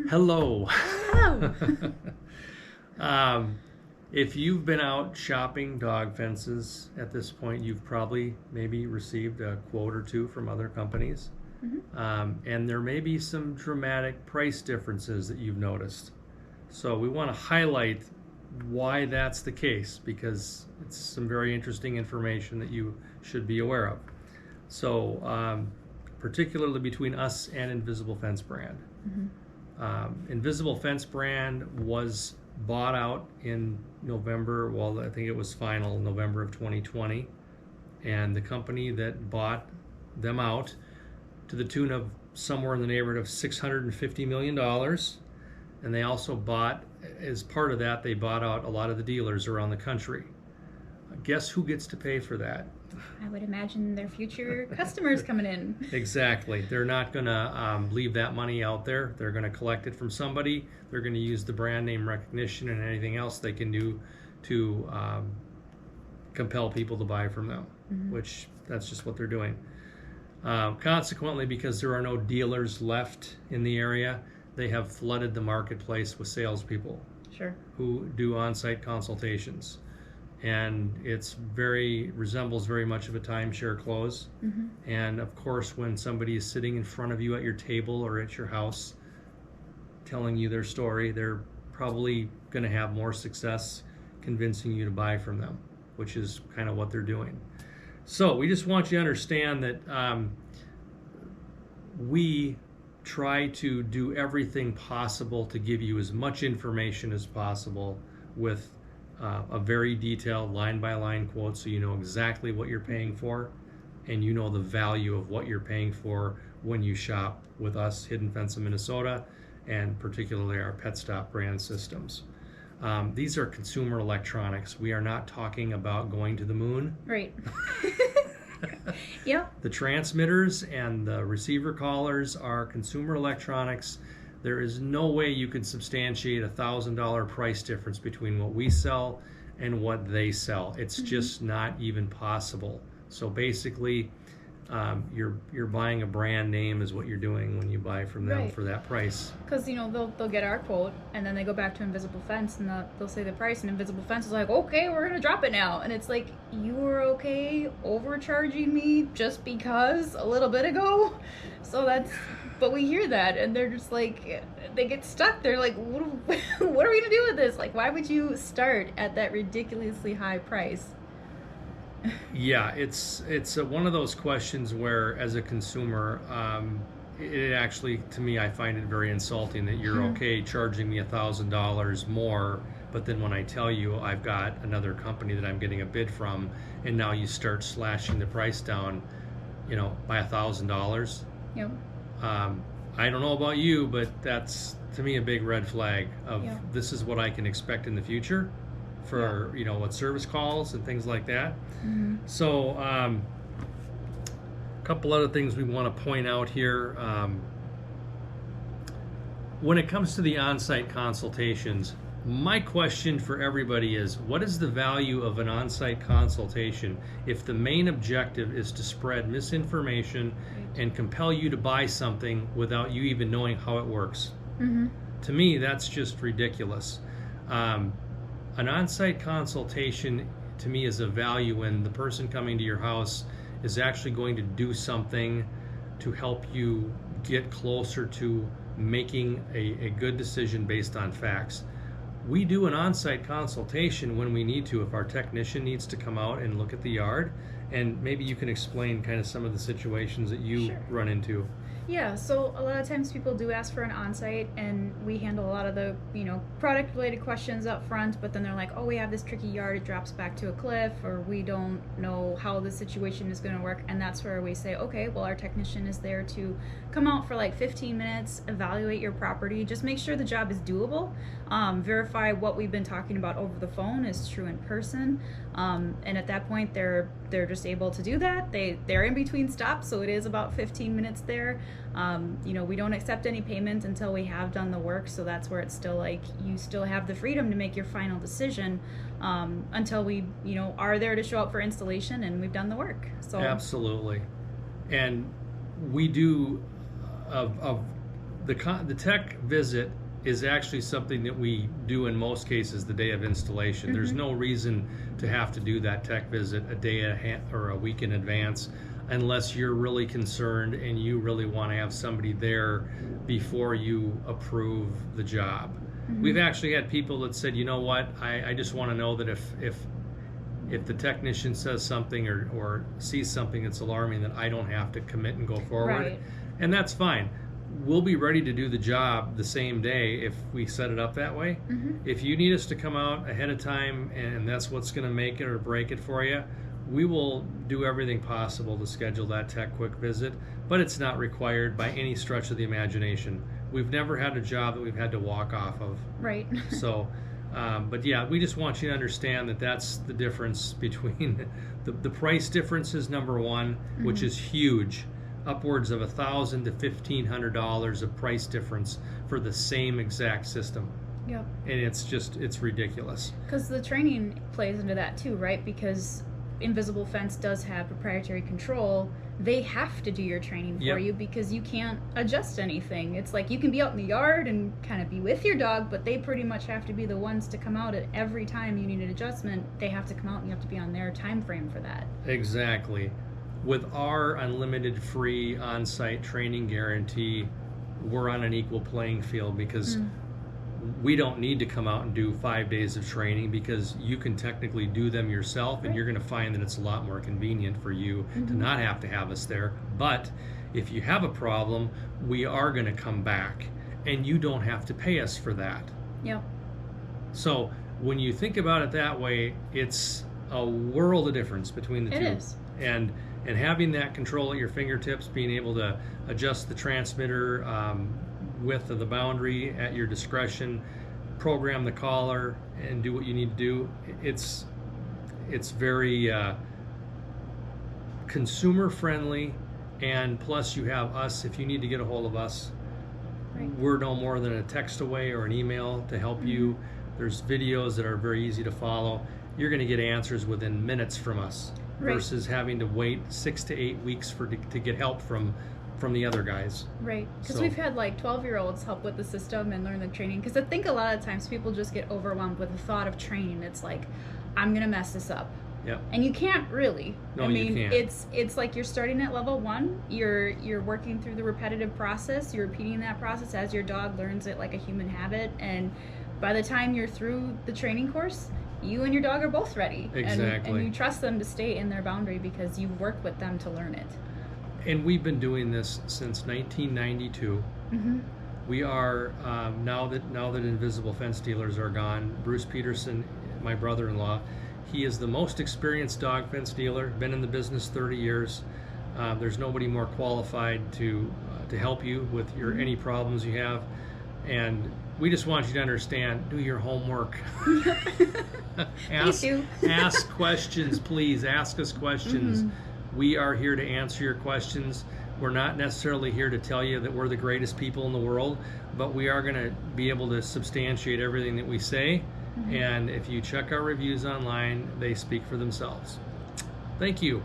Hello. Hello. um, if you've been out shopping dog fences at this point, you've probably maybe received a quote or two from other companies. Mhm. And there may be some dramatic price differences that you've noticed. So we want to highlight why that's the case because it's some very interesting information that you should be aware of. So, particularly between us and Invisible Fence brand. Mhm. Invisible Fence brand was bought out in November. Well, I think it was final November of 2020, and the company that bought them out to the tune of somewhere in the neighborhood of $650 million. And they also bought, as part of that, they bought out a lot of the dealers around the country. Guess who gets to pay for that? I would imagine their future customers coming in. Exactly. They're not going to leave that money out there. They're going to collect it from somebody. They're going to use the brand name recognition and anything else they can do to compel people to buy from them, which that's just what they're doing. Consequently, because there are no dealers left in the area, they have flooded the marketplace with salespeople Sure. who do on-site consultations. And it's resembles very much of a timeshare close. And of course, when somebody is sitting in front of you at your table or at your house telling you their story, they're probably going to have more success convincing you to buy from them, which is kind of what they're doing. So we just want you to understand that we try to do everything possible to give you as much information as possible with a very detailed line-by-line quote, so you know exactly what you're paying for and you know the value of what you're paying for when you shop with us, Hidden Fence of Minnesota, and particularly our PetStop brand systems. These are consumer electronics. We are not talking about going to the moon. Right. Yeah. The transmitters and the receiver callers are consumer electronics. There is no way you can substantiate $1,000 price difference between what we sell and what they sell. It's just not even possible. So basically, you're buying a brand name is what you're doing when you buy from them Right. for that price. Because they'll get our quote and then they go back to Invisible Fence and they'll say the price and Invisible Fence is like, okay, we're gonna drop it now, and it's like, you were okay overcharging me just because a little bit ago. So but we hear that and they're just like, they get stuck. They're like, what are we gonna do with this? Like, why would you start at that ridiculously high price? Yeah, it's one of those questions where, as a consumer, it actually, to me, I find it very insulting that you're okay charging me $1,000 more, but then when I tell you I've got another company that I'm getting a bid from, and now you start slashing the price down, by $1,000. Yep. I don't know about you, but that's to me a big red flag of Yeah. this is what I can expect in the future for what service calls and things like that. So a couple other things we want to point out here. When it comes to the on-site consultations, my question for everybody is, what is the value of an on-site consultation if the main objective is to spread misinformation and compel you to buy something without you even knowing how it works? To me, that's just ridiculous. An on-site consultation, to me, is a value when the person coming to your house is actually going to do something to help you get closer to making a good decision based on facts. We do an on-site consultation when we need to, if our technician needs to come out and look at the yard, and maybe you can explain kind of some of the situations that you run into. Yeah, so a lot of times people do ask for an on-site, and we handle a lot of the, product-related questions up front, but then they're like, oh, we have this tricky yard, it drops back to a cliff, or we don't know how the situation is going to work, and that's where we say, okay, well, our technician is there to come out for like 15 minutes, evaluate your property, just make sure the job is doable, verify what we've been talking about over the phone is true in person, and at that point, they're just able to do that. They're in between stops, so it is about 15 minutes there. We don't accept any payment until we have done the work, so that's where it's still like you still have the freedom to make your final decision until we are there to show up for installation and we've done the work. So Absolutely. And we do of the tech visit is actually something that we do in most cases the day of installation. There's no reason to have to do that tech visit a day or a week in advance, unless you're really concerned and you really want to have somebody there before you approve the job. We've actually had people that said, you know what, I just want to know that if the technician says something or sees something that's alarming, that I don't have to commit and go forward. Right. And that's fine. We'll be ready to do the job the same day if we set it up that way. If you need us to come out ahead of time and that's what's going to make it or break it for you, we will do everything possible to schedule that tech quick visit, but it's not required by any stretch of the imagination. We've never had a job that we've had to walk off of. Right. So, but yeah, we just want you to understand that that's the difference between the price difference is number one, which is huge. Upwards of $1,000 to $1,500 of price difference for the same exact system. Yep. And it's ridiculous. Because the training plays into that too, right? Because Invisible Fence does have proprietary control. They have to do your training for you because you can't adjust anything. It's like you can be out in the yard and kind of be with your dog, but they pretty much have to be the ones to come out at every time you need an adjustment. They have to come out and you have to be on their time frame for that. Exactly. With our unlimited free on-site training guarantee, we're on an equal playing field because we don't need to come out and do 5 days of training because you can technically do them yourself, and you're going to find that it's a lot more convenient for you to not have to have us there. But if you have a problem, we are going to come back, and you don't have to pay us for that. Yep. So when you think about it that way, it's a world of difference between the two. It is. And having that control at your fingertips, being able to adjust the transmitter width of the boundary at your discretion, program the collar, and do what you need to do. It's very consumer friendly, and plus you have us. If you need to get a hold of us, we're no more than a text away or an email to help you. There's videos that are very easy to follow. You're going to get answers within minutes from us. Versus having to wait 6 to 8 weeks to get help from the other guys. Right, because we've had like 12-year-olds help with the system and learn the training. Because I think a lot of times people just get overwhelmed with the thought of training. It's like, I'm gonna mess this up. Yep. And you can't really. No, I mean, you can't. It's like you're starting at level 1. You're working through the repetitive process. You're repeating that process as your dog learns it like a human habit. And by the time you're through the training course, you and your dog are both ready. Exactly. And you trust them to stay in their boundary because you've worked with them to learn it. And we've been doing this since 1992. We are, now that Invisible Fence dealers are gone, Bruce Peterson, my brother-in-law, he is the most experienced dog fence dealer, been in the business 30 years. There's nobody more qualified to help you with any problems you have. And we just want you to understand, do your homework. Ask questions, please. Ask us questions. We are here to answer your questions. We're not necessarily here to tell you that we're the greatest people in the world, but we are going to be able to substantiate everything that we say. And if you check our reviews online, they speak for themselves. Thank you.